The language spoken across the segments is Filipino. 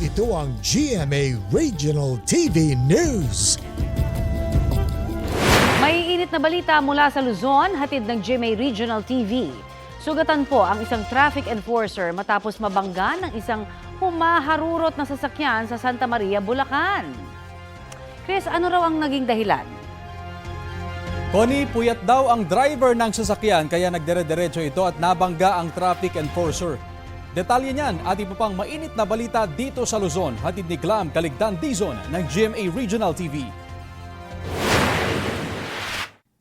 Ito ang GMA Regional TV News. Maiinit na balita mula sa Luzon, hatid ng GMA Regional TV. Sugatan po ang isang traffic enforcer matapos mabangga ng isang humaharurot na sasakyan sa Santa Maria, Bulacan. Chris, ano raw ang naging dahilan? Connie, puyat daw ang driver ng sasakyan kaya nagdire-diretso ito at nabangga ang traffic enforcer. Detalye niyan at iba pang mainit na balita dito sa Luzon, hatid ni Glam Caligdan Dizon ng GMA Regional TV.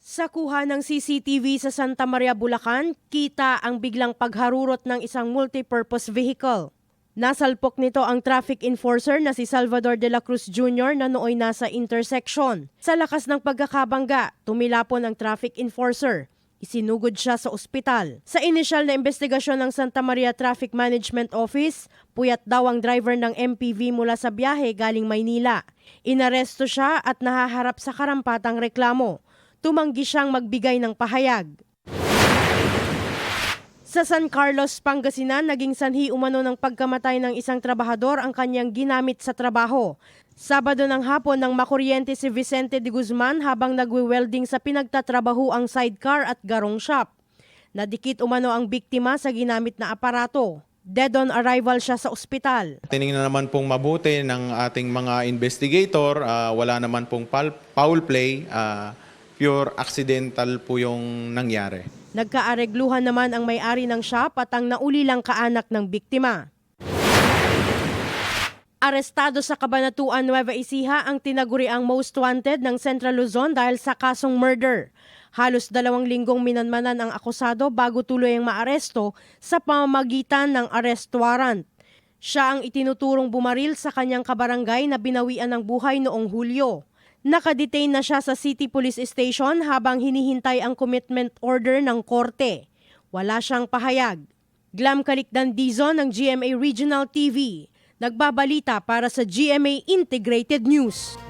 Sa kuha ng CCTV sa Santa Maria, Bulacan, kita ang biglang pagharurot ng isang multipurpose vehicle. Nasalpok nito ang traffic enforcer na si Salvador de la Cruz Jr. na nooy nasa intersection. Sa lakas ng pagkakabangga, tumilapon ang traffic enforcer. Isinugod siya sa ospital. Sa inisyal na investigasyon ng Santa Maria Traffic Management Office, puyat daw ang driver ng MPV mula sa biyahe galing Maynila. Inaresto siya at nahaharap sa karampatang reklamo. Tumanggi siyang magbigay ng pahayag. Sa San Carlos, Pangasinan, naging sanhi umano ng pagkamatay ng isang trabahador ang kanyang ginamit sa trabaho. Sabado ng hapon nang makuryente si Vicente de Guzman habang nagwe-welding sa pinagtatrabaho ang sidecar at garong shop. Nadikit umano ang biktima sa ginamit na aparato. Dead on arrival siya sa ospital. Tinignan naman pong mabuti ng ating mga investigator, wala naman pong foul play, pure accidental po yung nangyari. Nagkaaregluhan naman ang may-ari ng shop at ang naulilang kaanak ng biktima. Arestado sa Cabanatuan, Nueva Ecija ang tinaguriang most wanted ng Central Luzon dahil sa kasong murder. Halos 2 linggong minanmanan ang akusado bago tuloy ang maaresto sa pamamagitan ng arrest warrant. Siya ang itinuturong bumaril sa kanyang kabarangay na binawian ng buhay noong Hulyo. Nakadetain na siya sa City Police Station habang hinihintay ang commitment order ng korte. Wala siyang pahayag. Glam Caligdan Dizon ng GMA Regional TV. Nagbabalita para sa GMA Integrated News.